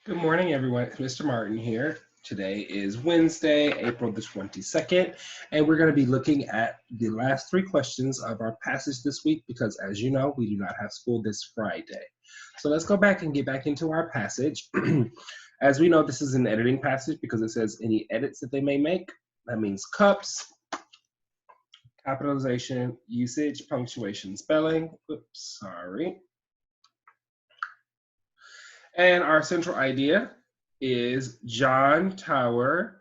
Good morning, everyone. It's Mr. Martin here. Today is Wednesday, April the 22nd, and we're going to be looking at the last three questions of our passage this week because, as you know, we do not have school this Friday. So let's go back and get back into our passage. As we know, this is an editing passage because it says any edits that they may make. That means cups, capitalization, usage, punctuation, spelling. Oops, sorry. And our central idea is John Tower,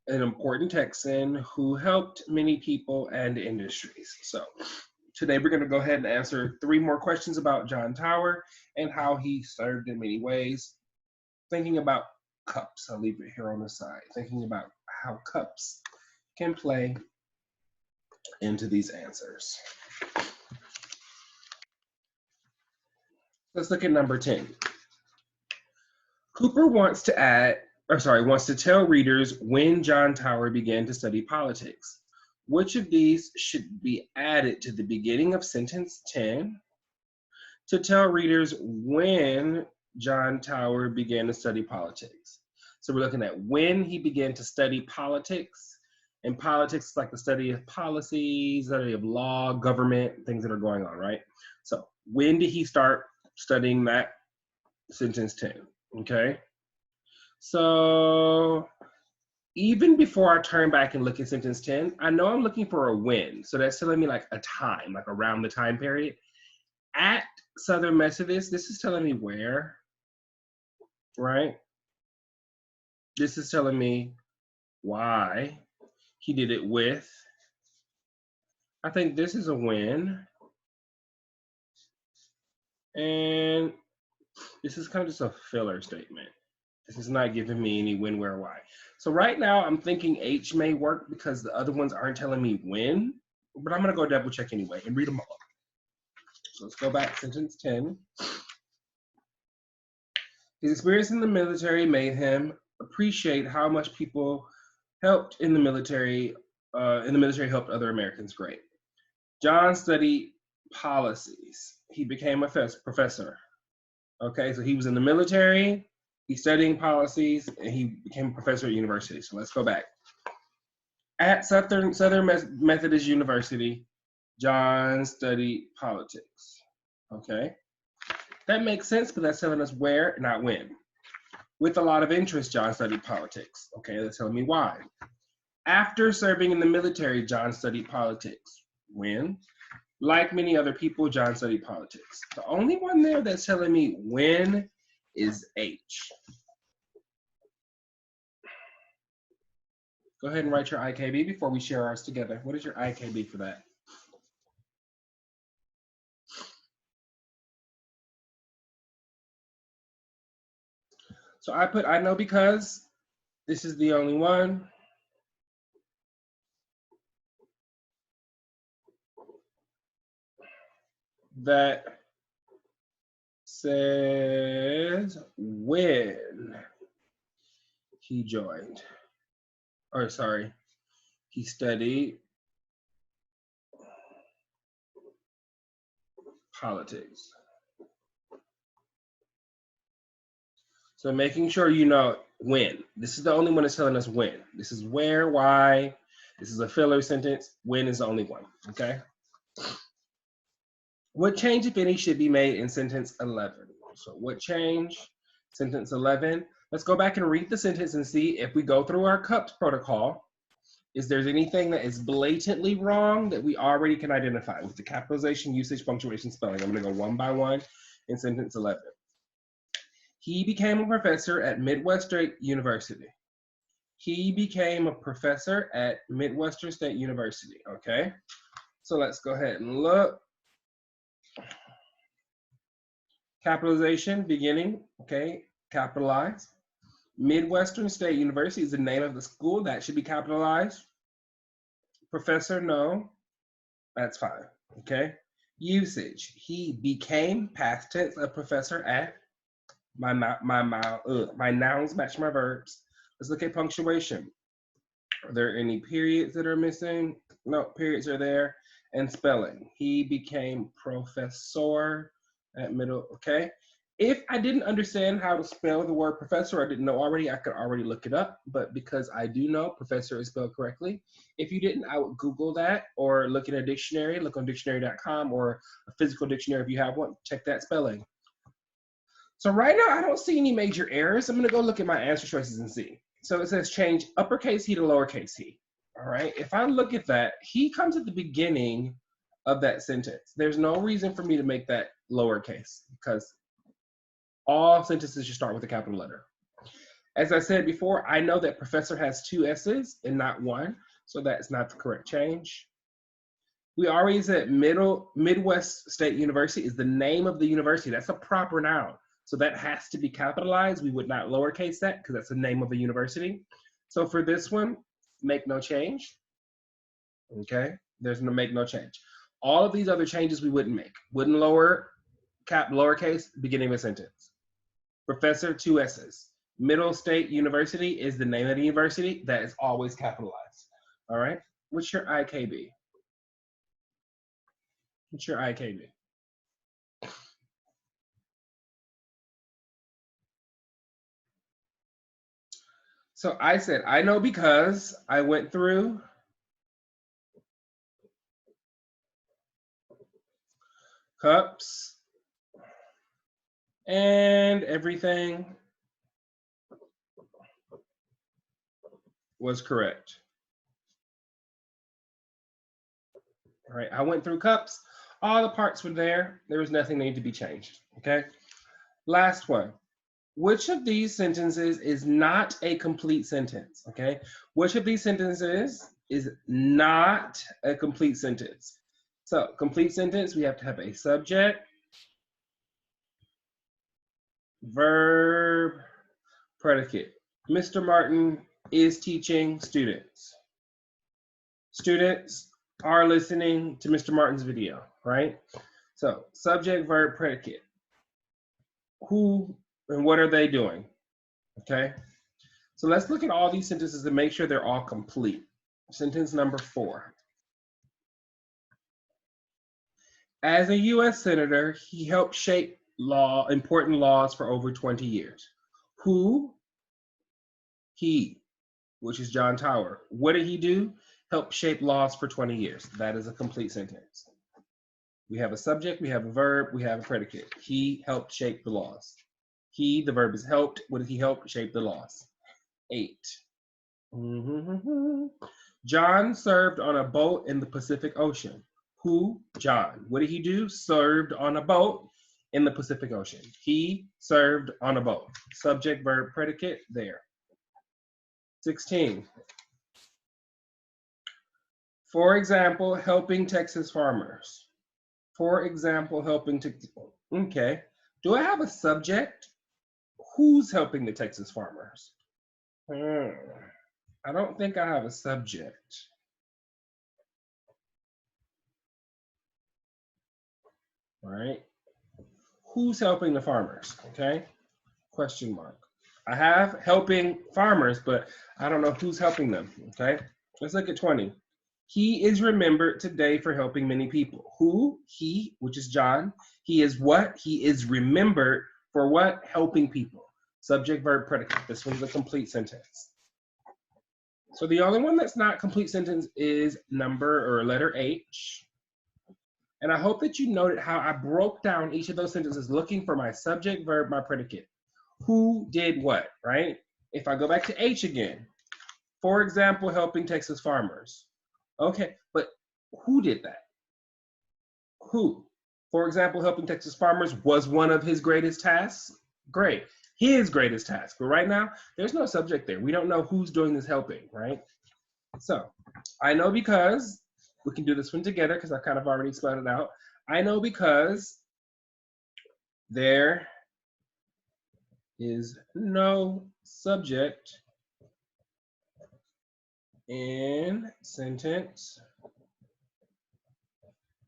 an important Texan who helped many people and industries. So today we're going to go ahead and answer three more questions about John Tower and how he served in many ways. Thinking about cups, I'll leave it here on the side. Thinking about how cups can play into these answers. Let's look at number 10. Cooper wants to tell readers when John Tower began to study politics. Which of these should be added to the beginning of sentence 10 to tell readers when John Tower began to study politics? So we're looking at when he began to study politics, and politics is like the study of policies, study of law, government, things that are going on, right? So when did he start studying that? Sentence 10, okay? So even before I turn back and look at sentence 10, I know I'm looking for a when. So that's telling me like a time, like around the time period. At Southern Methodist, this is telling me where, right? This is telling me why he did it with. I think this is a when. And this is kind of just a filler statement. This is not giving me any when, where, why. So right now I'm thinking H may work because the other ones aren't telling me when, but I'm gonna go double check anyway and read them all. So let's go back, sentence 10. His experience in the military made him appreciate how much people helped in the military helped other Americans. Great. John studied policies. He became a professor. Okay, so he was in the military, he's studying policies, and he became a professor at university. So let's go back. At Southern Methodist University, John studied politics. Okay, that makes sense, but that's telling us where, not when. With a lot of interest, John studied politics. Okay, that's telling me why. After serving in the military, John studied politics. When? Like many other people, John studied politics. The only one there that's telling me when is H. Go ahead and write your IKB before we share ours together. What is your IKB for that? So I know because this is the only one. That says when he joined, or sorry, he studied politics. So making sure you know when. This is the only one that's telling us when. This is where, why. This is a filler sentence. When is the only one, okay? What change, if any, should be made in sentence 11? So what change? Sentence 11. Let's go back and read the sentence and see if we go through our CUPS protocol, is there anything that is blatantly wrong that we already can identify with the capitalization, usage, punctuation, spelling? I'm gonna go one by one in sentence 11. He became a professor at Midwestern State University. He became a professor at Midwestern State University, okay? So let's go ahead and look. Capitalization, beginning, okay, capitalized. Midwestern State University is the name of the school. That should be capitalized. Professor, no, that's fine, okay? Usage, he became past tense a professor at. My nouns match my verbs. Let's look at punctuation. Are there any periods that are missing? No, periods are there. And spelling, he became professor at middle, okay? If I didn't understand how to spell the word professor, I didn't know already, I could already look it up. But because I do know professor is spelled correctly, if you didn't, I would Google that or look in a dictionary, look on dictionary.com or a physical dictionary if you have one, check that spelling. So right now, I don't see any major errors. I'm gonna go look at my answer choices and see. So it says change uppercase he to lowercase he. All right, if I look at that, he comes at the beginning of that sentence. There's no reason for me to make that lowercase because all sentences should start with a capital letter. As I said before, I know that professor has 2 S's and not 1, so that's not the correct change. We already said Midwest State University is the name of the university. That's a proper noun. So that has to be capitalized. We would not lowercase that because that's the name of a university. So for this one, make no change. Okay, there's no make no change. All of these other changes we wouldn't make. Wouldn't lowercase, beginning of a sentence. Professor, 2 S's. Middle State University is the name of the university. That is always capitalized. All right, what's your IKB? What's your IKB? So I said, I know because I went through cups and everything was correct. All right, I went through cups. All the parts were there. There was nothing that needed to be changed, okay? Last one. Which of these sentences is not a complete sentence, okay? Which of these sentences is not a complete sentence? So, complete sentence, we have to have a subject, verb, predicate. Mr. Martin is teaching students. Students are listening to Mr. Martin's video, right? So, subject, verb, predicate. Who and what are they doing? Okay. So let's look at all these sentences and make sure they're all complete. Sentence number 4. As a U.S. Senator, he helped shape important laws for over 20 years. Who? He, which is John Tower. What did he do? Help shape laws for 20 years. That is a complete sentence. We have a subject, we have a verb, we have a predicate. He helped shape the laws. He, the verb is helped. What did he help shape the laws? 8. John served on a boat in the Pacific Ocean. Who? John. What did he do? Served on a boat in the Pacific Ocean. He served on a boat. Subject, verb, predicate, there. 16. For example, helping Texas farmers. For example, helping to, okay. Do I have a subject? Who's helping the Texas farmers? I don't think I have a subject. All right. Who's helping the farmers? Okay. Question mark. I have helping farmers, but I don't know who's helping them. Okay. Let's look at 20. He is remembered today for helping many people. Who? He, which is John. He is what? He is remembered for what? Helping people. Subject, verb, predicate. This one's a complete sentence. So the only one that's not complete sentence is number or letter H. And I hope that you noted how I broke down each of those sentences looking for my subject, verb, my predicate. Who did what, right? If I go back to H again, for example, helping Texas farmers. Okay, but who did that? Who? For example, helping Texas farmers was one of his greatest tasks. Great. His greatest task. But right now, there's no subject there. We don't know who's doing this helping, right? So I know because, we can do this one together because I kind of already spelled it out. I know because there is no subject in sentence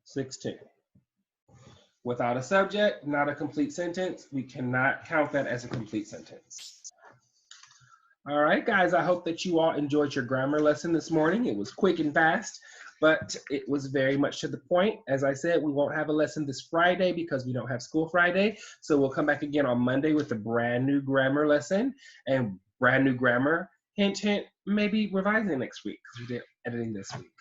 16. Without a subject, not a complete sentence. We cannot count that as a complete sentence. All right, guys, I hope that you all enjoyed your grammar lesson this morning. It was quick and fast, but it was very much to the point. As I said, we won't have a lesson this Friday because we don't have school Friday. So we'll come back again on Monday with a brand new grammar lesson and brand new grammar. Hint, hint, maybe revising next week because we did editing this week.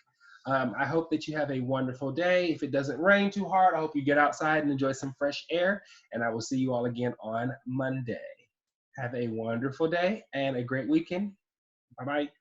I hope that you have a wonderful day. If it doesn't rain too hard, I hope you get outside and enjoy some fresh air. And I will see you all again on Monday. Have a wonderful day and a great weekend. Bye-bye.